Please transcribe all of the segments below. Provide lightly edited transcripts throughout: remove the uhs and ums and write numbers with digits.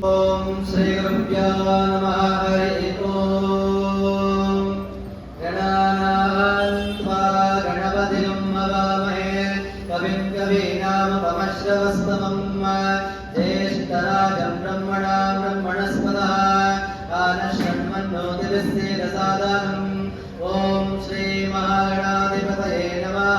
ओम श्री गुरुभ्यो नमः। हरि ओम। गणानां त्वा गणपतिं हवामहे कविं कवीनामुपमश्रवस्तमं ज्येष्ठराजं ब्रह्मणां ब्रह्मणस्पतः आनशृण्वन्नोतिभिस्तेजसादनम्। ओम श्री महागणाधिपतये नमः।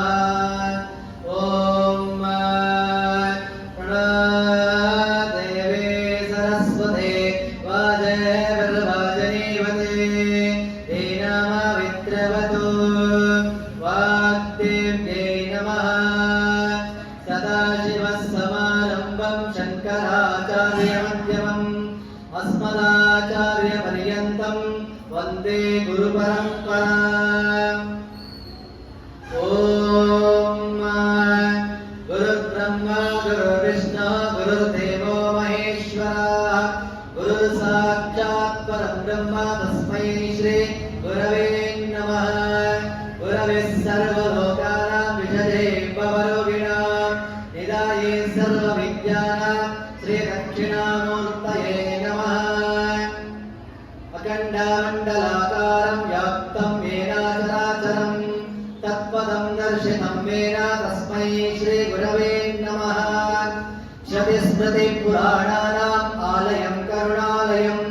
अस्मदाचार्यपर्यन्तं वन्दे गुरुपरम्परा। ओम गुरुर्ब्रह्मा गुरुर्विष्णु गुरुर्देवो महेश्वरः गुरुर्साक्षात् परब्रह्म तस्मै श्री गुरवे नमः। गुरवे सर्वलोकानां विषये भवरोगिणां निधाये सर्वविद्यानां श्रीदक्षिणामूर्तये नमः। अखण्डमण्डलाकारं व्याप्तं येन चराचरं तत्पदं दर्शितं येन तस्मै श्रीगुरवे नमः। श्रुतिस्मृतिपुराणानाम् आलयं करुणालयं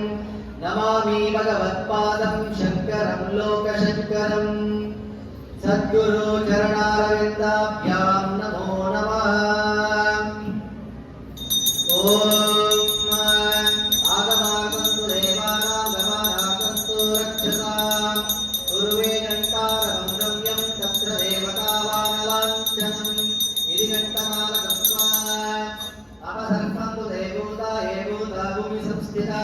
नमामि भगवत्पादं शङ्करं लोकशङ्करम्। सद्गुरु चरणारविन्दाभ्यां नमो नमः। ओम आगमागन्तु देवानां गमनागन्तु रक्षताम्। उर्वेणन्तारं रम्यं तत्र देवतावानलाञ्छनम् इति घण्टमालकत्वा अपसर्पन्तु देवूता ये भूता भूमिसंस्थिता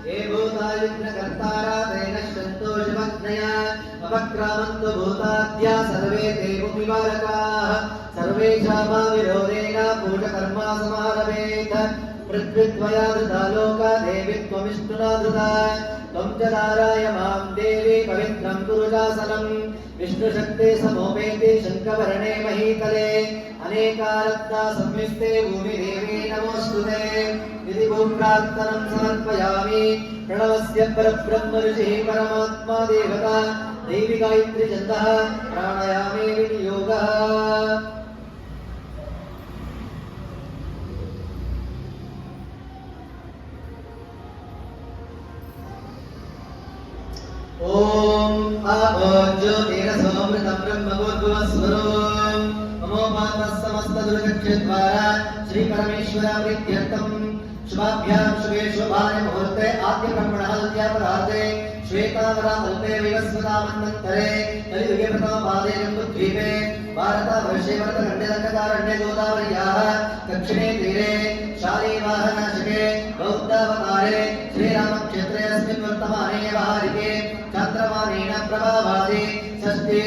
ये भूता यज्ञकर्तारा तेन सन्तोषमग्नया अपक्रामन्तु भूताद्या सर्वे ते भूमिबालकाः। सर्वेषामाविरोधेन पूजकर्मा समारभेत। पृथ्वीद्वया धृता लोका देवी त्वमिष्णुना धृता। त्वं च नाराय मां देवी पवित्रं कुरु शासनं। विष्णुशक्ते समोपेते शङ्खवर्णे महीतले अनेकारत्ना संयुक्ते भूमिदेवी नमोऽस्तुते। इति भूप्रार्थनं समर्पयामि। प्रणवस्य परब्रह्म ऋषिः परमात्मा देवता देवी गायत्री छन्दः प्राणायामे विनियोगः। ओम आपो ज्योतिरसोमृतं ब्रह्मभूर्भुवस्वरूपं ममोपातः समस्तदुर्गक्षद्वारा श्रीपरमेश्वराप्रीत्यर्थं शुभाभ्यां शुभे शुभाय मुहूर्ते आद्यब्रह्मणः द्वितीयापरार्धे श्वेतावरामल्पे विवस्वतामन्वन्तरे कलियुगे प्रथमपादे जम्बुद्वीपे भारतवर्षे भरतखण्डे गोदावर्याः दक्षिणे तीरे शालीवाहनाशके बौद्धावतारे श्रीरामक्षेत्रे अस्मिन् वर्तमाने व्यवहारिके चान्द्रमानेन प्रभावादि षष्ठे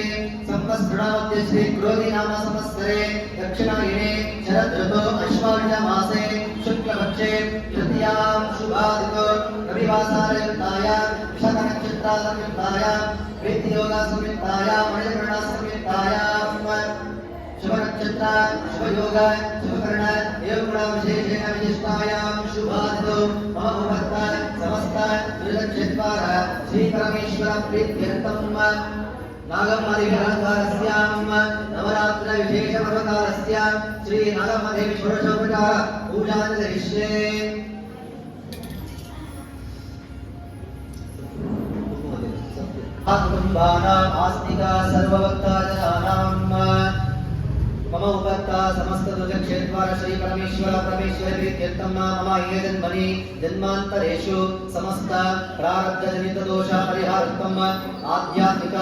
संवत्सरामध्ये श्री क्रोधी नाम संवत्सरे दक्षिणायने शरदृतौ अश्वायुजमासे शुक्लपक्षे तृतीयां शुभादितो रविवासरयुक्तायां विशाखनक्षत्रासंयुक्तायां प्रीतियोगसंयुक्तायां मणिकर्णसंयुक्तायां शुभनक्षत्र शुभयोग शुभकर्ण एवं विशिष्टायां शुभादितो मम भक्त समस्त दुर्लक्षद्वारा श्रीपरमेश्वर प्रीत्यर्थं नागमदेवीलङ्कारस्यां नवरात्रविशेषपर्वकालस्य श्री नागमदेवी षोडशोपचार पूजां करिष्ये। कुटुम्बानाम् आस्तिका सर्वभक्ताजनानां मम उपत्ता समस्त दुर्गक्षेत्रद्वारा श्री परमेश्वर प्रीत्यर्थं मम ये जन्मनि जन्मान्तरेषु समस्त प्रारब्ध जनित दोष परिहारार्थं आध्यात्मिक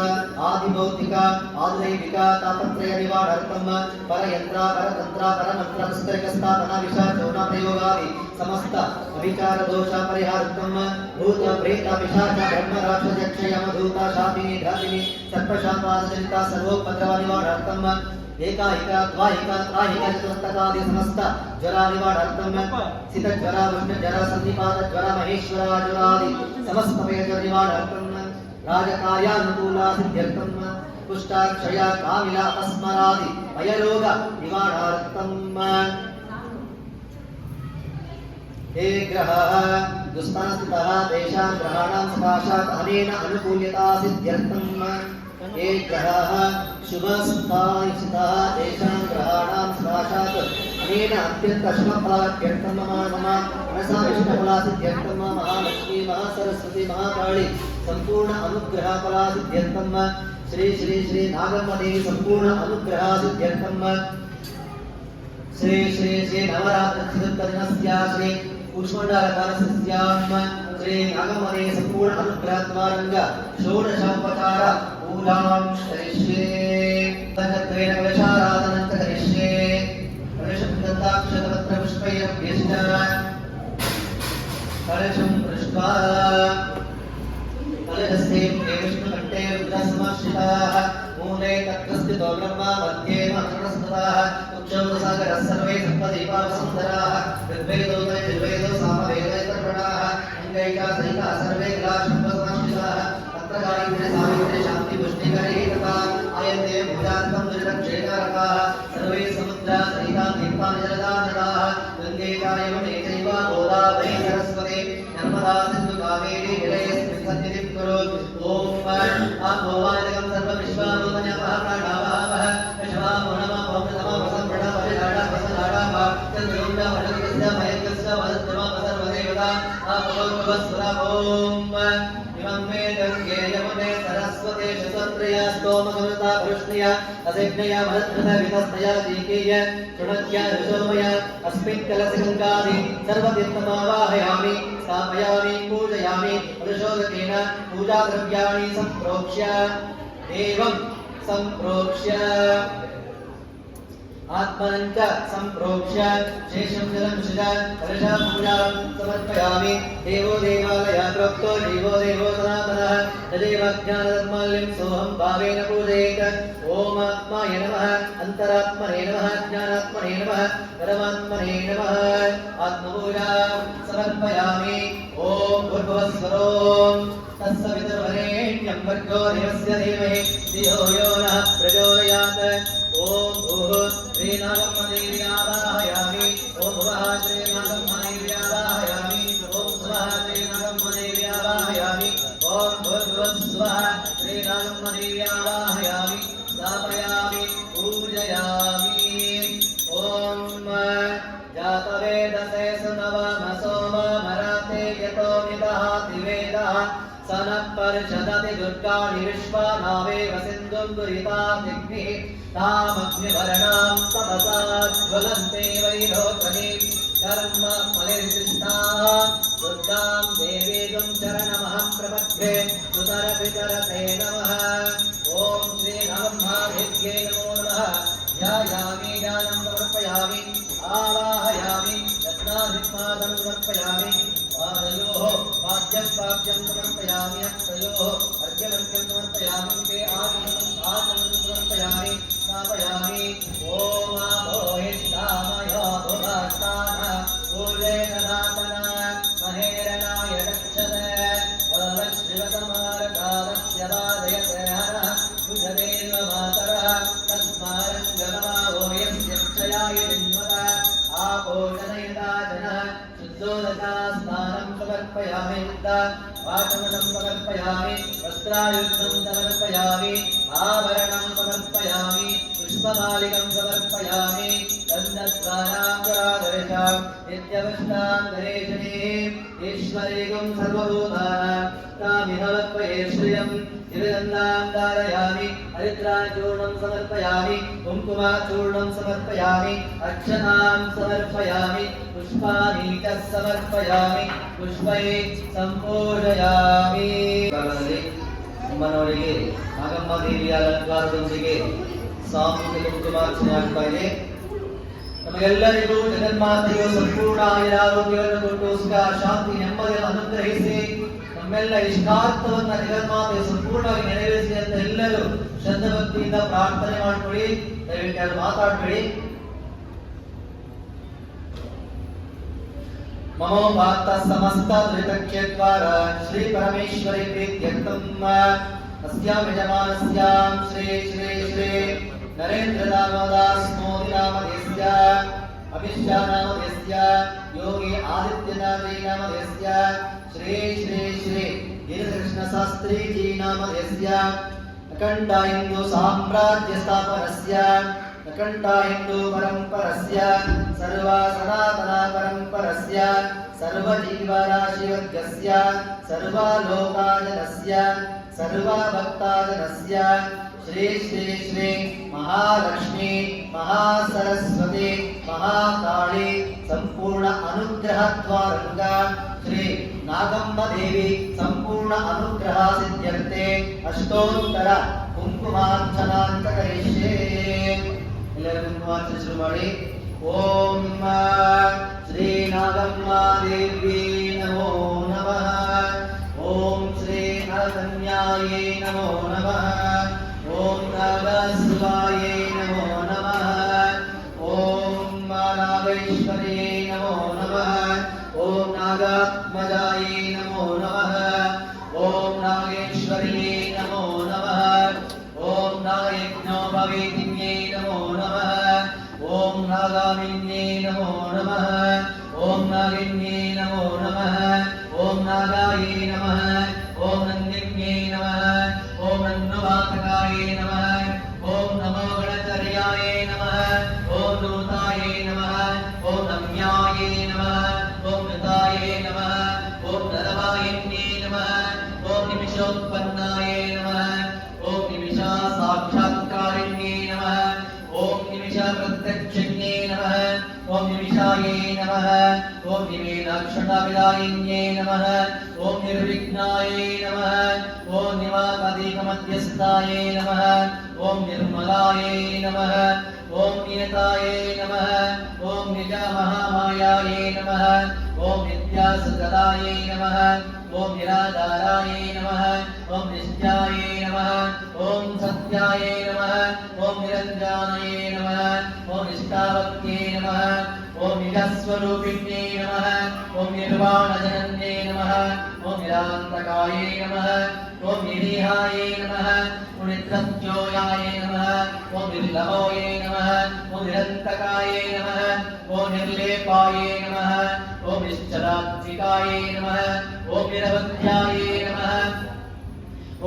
आदिभौतिक आदिदैविक तापत्रय निवारणार्थं परयंत्र परतंत्र परमंत्र पुस्तक स्थापना विशाचोन प्रयोगादि समस्त अविचार दोष परिहारार्थं भूत प्रेत पिशाच ब्रह्म राक्षस यक्ष यम दूत शापिनी धातिनी सर्पशापादजनिता सर्वोपद्रव निवारणार्थं एकाहिका द्वाहिका त्राहिका चतुष्टकादि समस्त ज्वरा निवारणार्थं सित ज्वरा वृष्ण ज्वरा संधिपात ज्वरा महेश्वरा ज्वरादि समस्त पेय निवारणार्थं राजकार्यानुकूला सिद्ध्यर्थं कुष्ठाक्षय कामिला अस्मरादि भयरोग निवारणार्थं हे ग्रहाः दुस्तास्थितः तेषां ग्रहाणां सकाशात् अनेन अनुकूल्यता सिद्ध्यर्थम् हे ग्रहाः शुभस्थितः तेषां ग्रहाणां सकाशात् अनेन अत्यन्त शुभफलाभ्यर्थं मम मनसा विष्णुफला सिद्ध्यर्थं महालक्ष्मी महासरस्वती महाकाली संपूर्ण अनुग्रहफला सिद्ध्यर्थं श्री श्री श्री नागम्मदेवी संपूर्ण अनुग्रह सिद्ध्यर्थं श्री श्री श्री नवरात्रिदिनस्य श्री कूष्माण्डालकालस्यां श्री नागम्मदेवी संपूर्ण अनुग्रहद्वारंग षोडशोपचार पूजां करिष्ये तन्त्रेण कलशाराधनं करिष्ये कलशपुष्पैरभ्यश्च कलशं पृष्ट्वा कलशस्य विष्णुकण्ठे रुद्रसमाश्रिताः मूले तत्रस्थितो ब्रह्मा मध्ये महर्षस्तः उच्चौदसागरः सर्वे सप्तदीपावसुन्दराः ऋग्वेदो यजुर्वेदो सामवेदो सर्वणाः अङ्गैका सहिता सर्वे कलाशब्दसमाश्रिताः तत्र गायत्री सावित्री शान्ति पुष्टिकरी तथा आयते भुजार्थं दुर्लक्षेकारकाः सर्वे समुद्रा सहिता दीपानि जलदानदाः गङ्गैका यमुने चैव गोदावरी सरस्वती नर्मदा सिन्धु कावेरी जलेऽस्मिन् सन्निधिं कुरु ॐ आत्मवादकं सर्वविश्वाभूतनयः प्राणावामः विश्वामो नमः ओमनमः वसम्प्रणवरिणाडवसनाडाः चन्द्रोण्डवडकस्य भयकस्य वदत्तमः सर्वदेवता आपवस्वराभोम् इमं मे गङ्गे यमुने सरस्वते शतत्रया स्तोमगमृता वृष्णिया असिग्नया भद्रतवितस्तया दीकीय शृणत्या ऋषोमय अस्मिन् कलशे गङ्गादि सर्वतीर्थमावाहयामि स्थापयामि पूजयामि ऋषोदकेन पूजाद्रव्याणि सम्प्रोक्ष्य एवं सम्प्रोक्ष्य आत्मनञ्च सम्प्रोक्ष्य शेषं जलं शिजा कलशपूजां समर्पयामि देवो देवालयः प्रोक्तो जीवो देवो सनातनः तदेवाज्ञानधर्माल्यं सोऽहं भावेन पूजयेत् ॐ आत्माय नमः अन्तरात्मने नमः ज्ञानात्मने नमः परमात्मने नमः आत्मपूजां समर्पयामि ॐ भूर्भुवस्वरों तत्सवितुर्वरेण्यं भर्गो देवस्य धीमहि धियो यो नः प्रचोदयात् ॐ भूः श्रीनागम्मदेवी आवाहयामि ॐ भुवः श्रीनागम्मदेवी आवाहयामि ॐ स्वः श्रीनागम्मदेवी आवाहयामि ॐ भूर्भुवस्वः श्रीनागम्मदेवी आवाहयामि स्थापयामि पूजयामि ॐ जातवेदसे सुनवमसो मराते यतो विदहाति वेदः सनः परिषदति दुर्गाणि विश्वानावेव सिन्धुं दुरितादिग्निः तामग्निवर्णां तपसा ज्वलन्ते वैरोचनीं कर्म फलिर्दिष्टाः दुर्गां देवीं चरणमहं प्रपद्ये सुतरपितरते नमः ॐ श्रीनवम्भाभिज्ञे नमो नमः ध्यायामि ज्ञानं समर्पयामि आवाहयामि रत्नाभिस्मादं समर्पयामि पादयोः पाद्यं समर्पयामि हस्तयोः अर्घ्यमर्घ्यं समर्पयामि ते आचमनं समर्पयामि स्थापयामि ॐ आभोहिष्ठामयो भुवास्तानः पूर्वेण नातना महेरणाय रक्षत भवश्रिवतमारकालस्य वादयते हरः कुशदेव मातरः तस्मारङ्गनमावो यस्य क्षयाय जिन्वतः आपोषणयिता जनः शुद्धोदका स्नानं समर्पयामि वाचमनं समर्पयामि वस्त्रायुद्धं समर्पयामि आभरणं समर्पयामि पुष्पमालिकं समर्पयामि गन्धद्वाराङ्गरादर्शां नित्यवष्टां गणेशनीम् ईश्वरीगुं सर्वभूतानां तामिहवत्वये श्रियं दिव्यगन्धां धारयामि हरिद्राचूर्णं समर्पयामि कुङ्कुमाचूर्णं समर्पयामि अक्षतां समर्पयामि पुष्पाणि च समर्पयामि पुष्पैः सम्पूजयामि ಅಮ್ಮನವರಿಗೆ ನಾಗಮ್ಮ ದೇವಿಯ ಅಲಂಕಾರದೊಂದಿಗೆ ಸಾಮೂಹಿಕ ಕುಂಕುಮಾರ್ಚನೆ ಆಗ್ತಾ ಇದೆ. ನಮಗೆಲ್ಲರಿಗೂ ಜಗನ್ಮಾತೆಯು ಸಂಪೂರ್ಣ ಆರೋಗ್ಯವನ್ನು ಕೊಟ್ಟು ಸುಖ ಶಾಂತಿ ನೆಮ್ಮದಿಯನ್ನು ಅನುಗ್ರಹಿಸಿ ನಮ್ಮೆಲ್ಲ ಇಷ್ಟಾರ್ಥವನ್ನ ಜಗನ್ಮಾತೆಯು ಸಂಪೂರ್ಣವಾಗಿ ನೆರವೇರಿಸಿ ಅಂತ ಎಲ್ಲರೂ ಶ್ರದ್ಧಾಭಕ್ತಿಯಿಂದ ಪ್ರಾರ್ಥನೆ ಮಾಡ್ಕೊಳ್ಳಿ. ದಯವಿಟ್ಟು ಯಾರು ಮಾತಾಡ್ಬೇಡಿ. ममोपात्त समस्त धृतक्षेत्वार श्री परमेश्वरी प्रीत्यर्थम् अस्यां यजमानस्यां श्री श्री श्री नरेन्द्र दामोदास मोदी नामधेस्य अभिष्टानामधेस्य योगी आदित्यनाथ जी नामधेस्य श्री श्री श्री गिरिकृष्ण शास्त्री जी नामधेस्य अखंड हिंदू साम्राज्य स्थापनस्य अखंड हिंदू परंपरस्य सर्व सनातन परंपरस्य सर्व जीवराशिवर्गस्य सर्व लोकाजनस्य सर्व भक्ताजनस्य श्री श्री श्री महालक्ष्मी महासरस्वती महाकाली संपूर्ण अनुग्रह द्वारंगा श्री नागम्मा देवी संपूर्ण अनुग्रह सिद्ध्यर्थे अष्टोत्तर कुंकुमार्चनांत करिष्ये ಎಲ್ಲರೂ ಕುಂಕುಮಾರ್ಚನೆ ಶುರು ಮಾಡಿ ಓಂ ಶ್ರೀ ನಾಗಮ್ಮ ದೇವಿ ನಮೋ ನಮಃ ಓಂ ಶ್ರೀ ನಾಗಕನ್ಯಾಯೇ ನಮೋ ನಮಃ ಓಂ ನಾಗಸ್ವಾಯೇ ನಮೋ ನಮಃ ಓಂ ನಾಗೇಶ್ವರ್ಯೇ ನಮೋ ನಮಃ ಓಂ ನಾಗಾತ್ಮಜಾಯೇ ನಮೋ ನಮಃ ಓಂ ನಾಗೇಶ್ವರ್ಯೇ ನಮೋ ನಮಃ ಓಂ ನಾಗಯಜ್ಞೋಪವೇದಿನ್ಯೇ ನಮೋ ನಮಃ ಓಂ ನಾಗಾಮಿನ್ಯೇ ನಮೋ ನಮಃ ಓಂ ನಾಗಿನ್ಯೇ ನಮೋ ನಮಃ ಓಂ ನಾಗಾಯೇ ನಮಃ ಓಂ ನಂದಿನ್ಯೇ ನಮಃ ಓಂ ನನ್ನುವಾತಕಾಯೇ ನಮಃ ಓಂ ನಮೋ ಗಣಚರ್ಯಾಯೇ ನಮಃ ಓಂ ನೂತಾಯೇ ನಮಃ ಓಂ ನಮ್ಯಾಯೇ ನಮಃ ಓಂ ನೃತಾಯೇ ನಮಃ ಓಂ ನರವಾಯಿನ್ಯೇ ನಮಃ ಓಂ ನಿಮಿಷೋತ್ಪನ್ನಾಯೇ ನಮಃ ಓಂ ನಿಮಿಷ ಸಾಕ್ಷಾತ್ಕಾರಿಣ್ಯೇ ನಮಃ ಓಂ ನಿಮಿಷ ಪ್ರತ್ಯಕ್ಷಜ್ಞೇ ನಮಃ ಓಂ ನಿಮಿಷಾಯೇ ನಮಃ ಓಂ ನಿಮೇನಾಕ್ಷಣವಿದಾಯಿನ್ಯೇ ನಮಃ ಓಂ ನಿರ್ವಿಘ್ನಾಯೇ ನಮಃ ಓಂ ನಿವಾಕಾದಿಕಮಧ್ಯಸ್ಥಾಯೇ ನಮಃ ಓಂ ನಿರ್ಮಲಾಯೇ ನಮಃ ಓಂ ನಿಯತಾಯೇ ನಮಃ ಓಂ ನಿಜ ಮಹಾಮಾಯಾಯೇ ನಮಃ ಓಂ ನಿತ್ಯಾಸಕಲಾಯೇ ನಮಃ ಓಂ ನಿರಾಧಾರಾಯೇ ನಮಃ ಓಂ ನಿತ್ಯಾಯೇ ನಮಃ ಓಂ ಸತ್ಯಾಯೇ ನಮಃ ಓಂ ನಿರಂಜನಾಯೇ ನಮಃ ಓಂ ನಿಷ್ಠಾವಕ್ಯೇ ನಮಃ ಓಂ ನಿಜಸ್ವರೂಪಿಣ್ಯೇ ನಮಃ ಓಂ ನಿರ್ವಾಣಜನನ್ಯೇ ನಮಃ ಓಂ ನಿರಾಂತಕಾಯೇ ನಮಃ ಓಂ ನಿರೀಹಾಯೇ ನಮಃ ಓಂ ನಿತ್ಯಜ್ಯೋಯಾಯೇ ನಮಃ ಓಂ ನಿರ್ಲಭೋಯೇ ನಮಃ ಓಂ ನಿರಂತಕಾಯೇ ನಮಃ ಓಂ ನಿರ್ಲೇಪಾಯೇ ನಮಃ ಓಂ ನಿಶ್ಚಲಾತ್ಮಿಕಾಯೇ ನಮಃ ಓಂ ನಿರವಧ್ಯಾಯೇ ನಮಃ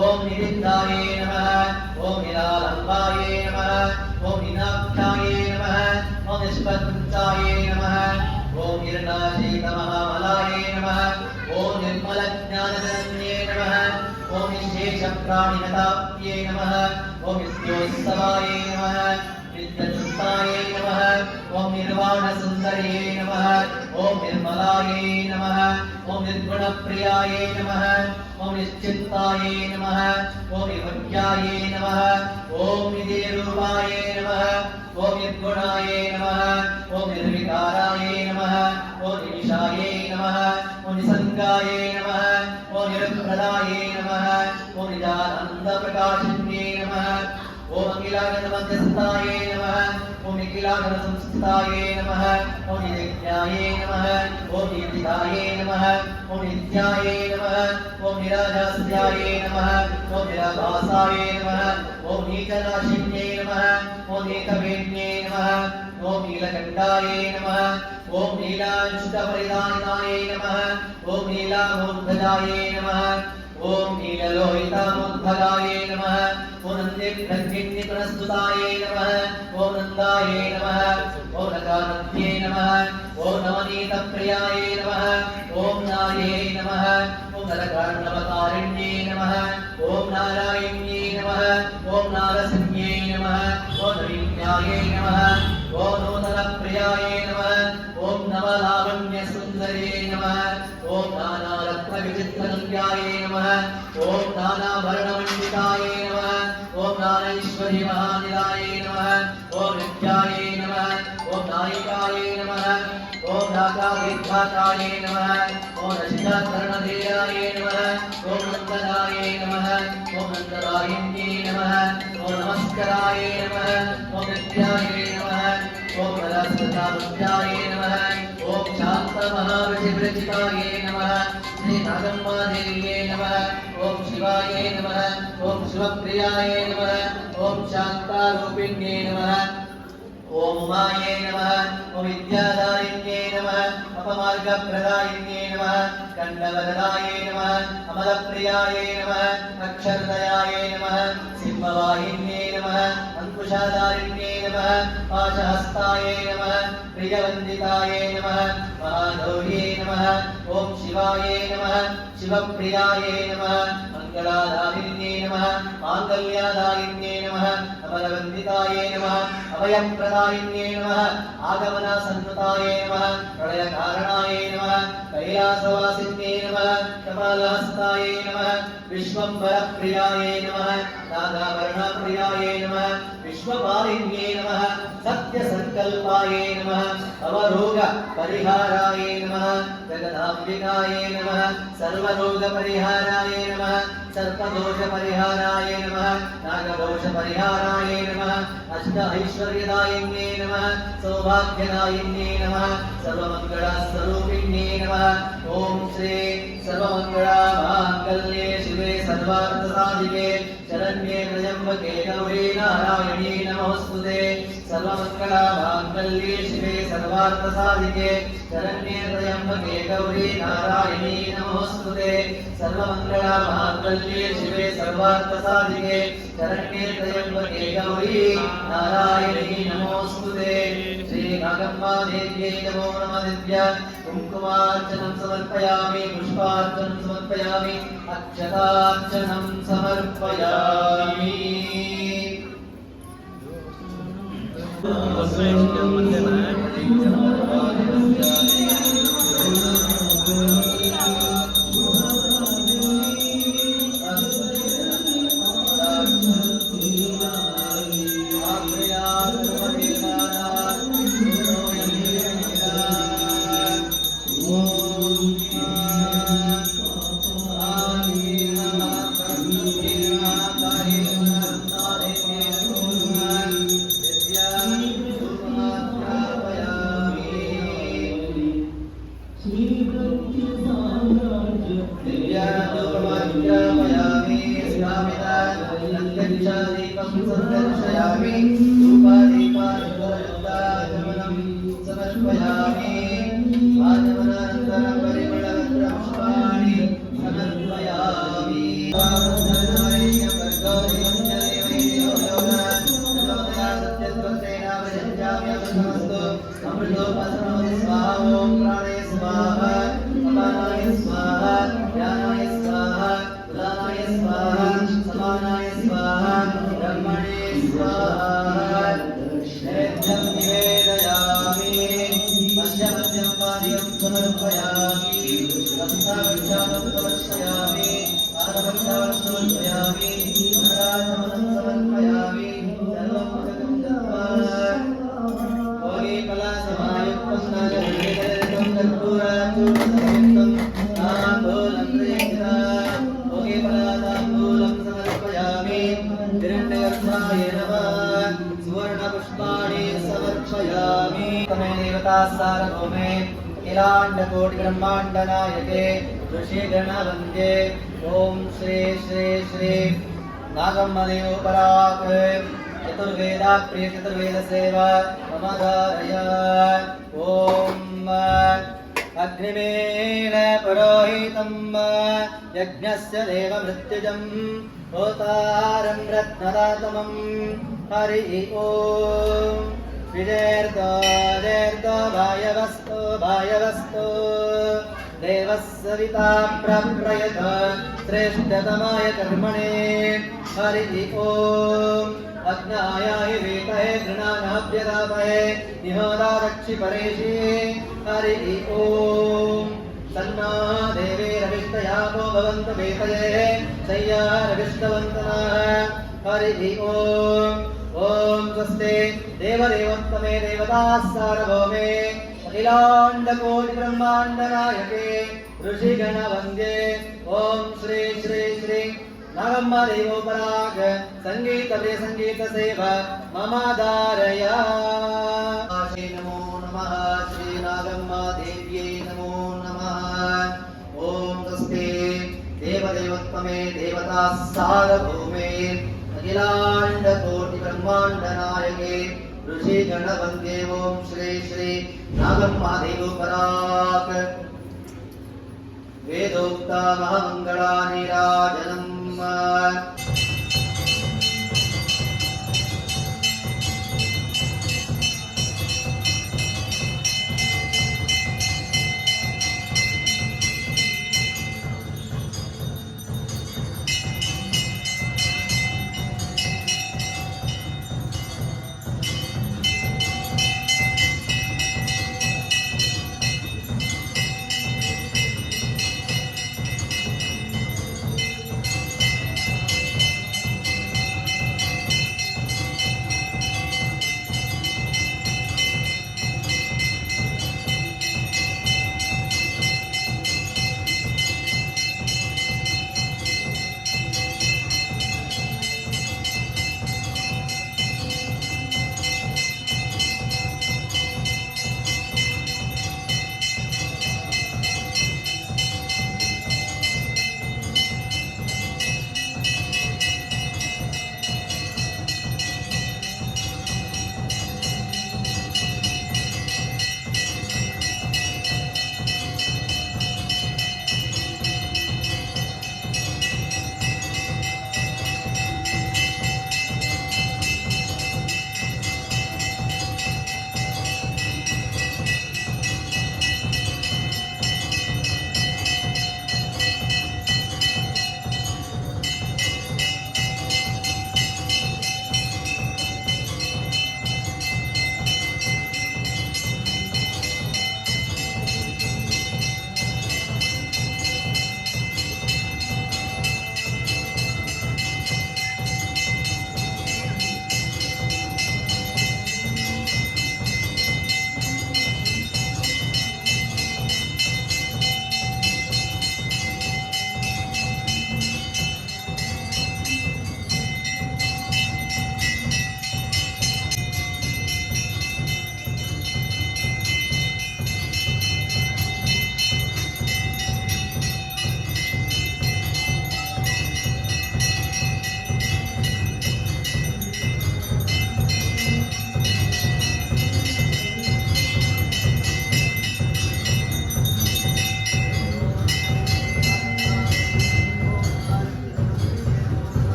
ಓಂ ನಿವಿದ್ದಾಯೇ ನಮಃ ಓಂ ನಿರಾಲಂಬಾಯೇ ನಮಃ ಓಂ ನಿನಾಖ್ಯಾಯೇ ನಮಃ ಓಂ ನಿಷ್ಪಂಚಾಯೇ ನಮಃ ಓಂ ನಿರ್ನಾಶೀತ ಮಹಾಮಲಾಯೇ ನಮಃ ಓಂ ನಿರ್ಮಲಜ್ಞಾನಜನ್ಯೇ ನಮಃ ಓಂ ನಿಶೇಷ ಪ್ರಾಣಿನತಾಪ್ಯೇ ನಮಃ ಓಂ ನಿತ್ಯೋತ್ಸವಾಯೇ ನಮಃ ನಿತ್ಯಚಿತ್ತಾಯೇ ನಮಃ ಓಂ ನಿರ್ವಾಣ ಸುಂದರಿಯೇ ನಮಃ ಓಂ ನಿರ್ಮಲಾಯೇ ನಮಃ ಓಂ ನಿರ್ಗುಣಪ್ರಿಯಾಯೇ ನಮಃ ಓಂ ನಿಶ್ಚಿತ್ತಾಯೇ ನಮಃ ಓಂ ವಿಭಜ್ಯಾಯೇ ನಮಃ ಓಂ ನಿಧಿರೂಪಾಯೇ ನಮಃ ಓಂ ನಿರ್ಗುಣಾಯೇ ನಮಃ ಓಂ ನಿರ್ವಿಕಾರಾಯೇ ನಮಃ ಓಂ ನಿಮಿಷಾಯೇ ನಮಃ ಓಂ ನಿಸಂಗಾಯೇ ನಮಃ ಓಂ ನಿರಪ್ರದಾಯೇ ನಮಃ ಓಂ ನಿಜಾನಂದ ಪ್ರಕಾಶಿನ್ಯೇ ನಮಃ ಓಂ ಅಖಿಲಾಗಣ ಮಧ್ಯಸ್ಥಾಯೇ ನಮಃ ಓಂ ನಿಖಿಲಾಗಣ ಸಂಸ್ಥಾಯೇ ನಮಃ ಓಂ ನಿಜ್ಞಾಯೇ ನಮಃ ಓಂ ನಿಧಿದಾಯೇ ನಮಃ ಓಂ ನಿತ್ಯಾಯೇ ನಮಃ ಓಂ ನಿರಾಜಾಸ್ಯಾಯೇ ನಮಃ ಓಂ ನಿರಾಭಾಸಾಯೇ ನಮಃ ಓಂ ನೀಚನಾಶಿನ್ಯೇ ನಮಃ ಓಂ ನೀತವೇಣ್ಯೇ ನಮಃ ಓಂ ನೀಲಕಂಠಾಯೇ ನಮಃ ಓಂ ನೀಲಾಂಶುತಪರಿಧಾನಿತಾಯೇ ನಮಃ ಓಂ ನೀಲಾಮೂರ್ಧಜಾಯೇ ನಮಃ ಓಂ ನೀಲಲೋಹಿತಾಮುದ್ಭಗಾಯೇ ನಮಃ ಓಂ ನಂದಿಭ್ರಗ್ನಿಪುನಸ್ತುತಾಯೇ ನಮಃ ಓಂ ನಂದಾಯೇ ನಮಃ ಓಂ ನಕಾನಂದ್ಯೇ ನಮಃ ಓಂ ನವನೀತಪ್ರಿಯಾಯೇ ನಮಃ ಓಂ ನಾಯೇ ನಮಃ ಓಂ ನರಕಾರ್ಣವತಾರಿಣ್ಯೇ ನಮಃ ಓಂ ನಾರಾಯಣ್ಯೇ ನಮಃ ಓಂ ನಾರಸಿಂಹೇ ನಮಃ ಓಂ ನವೀನ್ಯಾಯೇ ನಮಃ ಓಂ ನೂತನಪ್ರಿಯಾಯೇ ನಮಃ ಓಂ ನವಲಾವಣ್ಯಸುಂದರೇ ನಮಃ ಓಂ ನಾನಾರತ್ನವಿಚಿತ್ರನವ್ಯಾಯೇ ನಮಃ ಓಂ ನಾನಾಭರಣಮಂಡಿತಾಯೇ ನಮಃ ಓಂ ನಾನೈಶ್ವರ್ಯ ಮಹಾನಿಲಾಯೇ ನಮಃ ಓಂ ನಿತ್ಯಾಯೇ ನಮಃ ಓಂ ನಾಯಿಕಾಯೇ ನಮಃ ಓಂ ನಾಗಾವಿಘಾತಾಯೇ ನಮಃ ಓಂ ನಶ್ಚಾಕರಣಧೇಯಾಯೇ ನಮಃ ಓಂ ನಂದನಾಯೇ ನಮಃ ಓಂ ನಂದರಾಯಿನ್ಯೇ ನಮಃ ಓಂ ನಮಸ್ಕರಾಯೇ ನಮಃ ಓಂ ನಿತ್ಯಾಯೇ ನಮಃ ಓಂ ನರಸ್ವತಾನುತ್ಯಾಯೇ ನಮಃ ಓಂ ಶಾಂತ ಮಹಾವಿಚಿವ್ರಚಿತಾಯೇ ನಮಃ ಶ್ರೀ ನಾಗಮ್ಮ ದೇವಿಯೇ ನಮಃ ಓಂ ಶಿವಾಯೇ ನಮಃ ಓಂ ಶಿವಪ್ರಿಯಾಯೇ ನಮಃ ಓಂ ಶಾಂತಾರೂಪಿಣ್ಯೇ ನಮಃ ओम उमाये नमः, ओम विद्यादायिन्ये नमः, अपमार्गप्रदायिन्ये नमः, कण्डवरदाये नमः, अमलप्रियाये नमः, अक्षरदयाये नमः, सिंहवाहिन्ये नमः, अंकुशादायिन्ये नमः, पाशहस्ताये नमः, प्रियवन्दिताये नमः, महागौर्ये नमः, ओम शिवाये नमः, शिवप्रियाये नमः, मंगलाधारिण्ये नमः, मांगल्याधारिण्ये नमः, अमलवन्दिताये नमः, अभयप्रदायिन्ये नमः, आगमनसन्नुताये नमः, प्रलयकारणाये नमः, कैलासवासिन्ये नमः, कपालहस्ताये नमः, विश्वम्भरप्रियाये नमः, नागाभरणप्रियाये नमः, विश्वपालिन्ये नमः, सत्यसङ्कल्पाये नमः, अवरोगपरिहाराये नमः, जगदाम्बिकाये नमः, सर्वरोगपरिहाराये नमः, सर्पदोषपरिहाराये नमः, नागदोषपरिहाराये नमः, अष्ट ऐश्वर्यदायिन्ये नमः, सौभाग्यदायिन्ये नमः, सर्वमङ्गलस्वरूपिण्ये नमः। ओम श्री सर्वमङ्गलमाङ्गल्ये शिवे सर्वार्थसाधिके शरण्ये त्र्यम्बके गौरी नारायणी नमोस्तुते। सर्वमङ्गलमाङ्गल्ये शिवे सर्वार्थसाधिके शरण्ये त्र्यम्बके गौरी नारायणी नमोस्तुते। सर्वमङ्गलमाङ्गल्ये शिवे सर्वार्थसाधिके शरण्ये त्र्यम्बके गौरी नारायणी नमोस्तुते। श्री नागम्मा देव्यै नमो नमः। दिव्या कुङ्कुमार्चनं समर्पयामि, पुष्पार्चनं समर्पयामि, अक्षतार्चनं समर्पयामि। ब्रह्मांडनायके ऋषिगणवन्द्ये ओम श्री श्री श्री नागम्मदेवपराक् चतुर्वेदाप्रिय चतुर्वेदसेवा ममधारय। ओम अग्निमेन पुरोहितं यज्ञस्य देवमृत्युजं होतारं रत्नदातमं हरि ओम। विजयर्दो भायवस्तो देवः सविता प्रप्रयत श्रेष्ठतमाय कर्मणे हरि ओम। अज्ञायाय वेतये घृणानाभ्यदापये निहोदारक्षि परेशि हरि ओम। तन्ना देवेरविष्टयापो भवन्तु वेतये शय्यारविष्टवन्तनाः हरि ओम। ओम स्वस्ति देवदेवोत्तमे देवताः सार्वभौमे अखिलाण्डकोटि ब्रह्माण्डनायके ऋषिगणवन्द्ये ओम श्री श्री श्री नागम्मा देवोपराग संगीतप्रिय संगीतसेवा ममाधारय। नमो नमः श्री नागम्मा देव्यै नमो नमः। ओम स्वस्ति देवदेवोत्तमे देवताः सार्वभौमे अखिलाण्डकोटि ब्रह्माण्डनायके ऋषि गणवंद्ये ओम श्री श्री नागम्मा देव पराक वेदोक्ता महामंगला नीराजनम्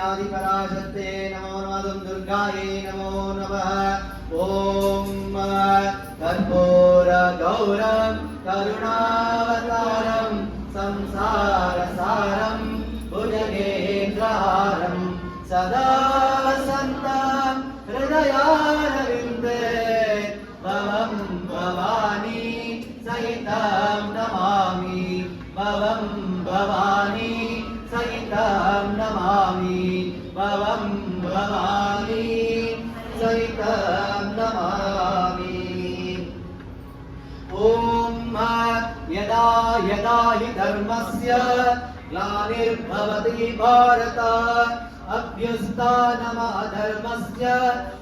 आदिपराशक्ते नमो नमः दुर्गायै नमो नमः ओम कर्पूर गौरम करुणावतारम संसार सारम भुजगेन्द्रहारम सदा वसन्तं हृदयारविन्दे भवं भवानी सहितं नमामि भवं भवानी सहितं नमामि भवं भवानी सहितं नमामि ॐ यदा यदा हि धर्मस्य ग्लानिर्भवति भारत अभ्युत्थानमधर्मस्य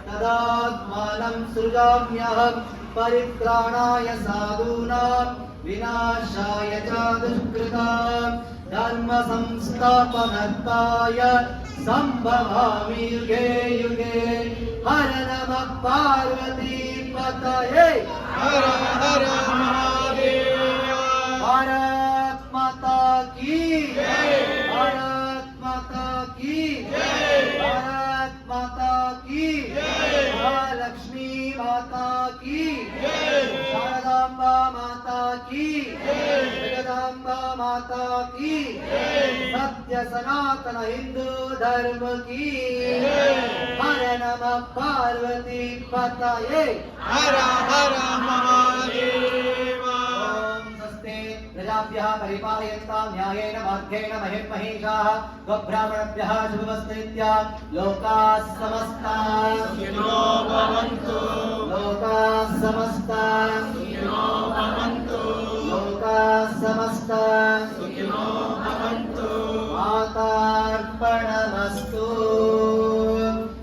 तदात्मानं सृजाम्यहं परित्राणाय साधूनां विनाशाय च दुष्कृतां धर्म संस्थापनार्थाय संभवामि युगे युगे हर नमः पार्वती पतये हर हर महादेव भारत माता की जय भारत माता की जय भारत माता की जय महालक्ष्मी माता की जय शारदांबा माता की जय जगदांबा माता की जय सत्य सनातन हिंदू धर्म की जय हर नमः पार्वती पतये हर हर महादेव ओम स्वस्ति प्रजाभ्यः परिपालयन्तां न्यायेन मार्गेण महिर्महेशाः गोब्राह्मणभ्यः शुभमस्तु लोकाः समस्ताः सुखिनो भवन्तु लोकाः समस्ताः सुखिनो भवन्तु लोकाः समस्ताः सुखिनो भवन्तु मातार्पणमस्तु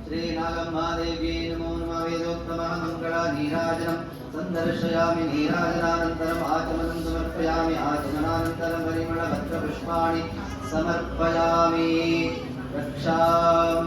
श्री नागम्मा देवी नमो नमः वेदोक्तमः मंगला नीरा नीराजनं सन्दर्शयामि नीराजनानन्तरम् आचमनं समर्पयामि आचमनानन्तरं परिमलपत्रपुष्पाणि समर्पयामि रक्षां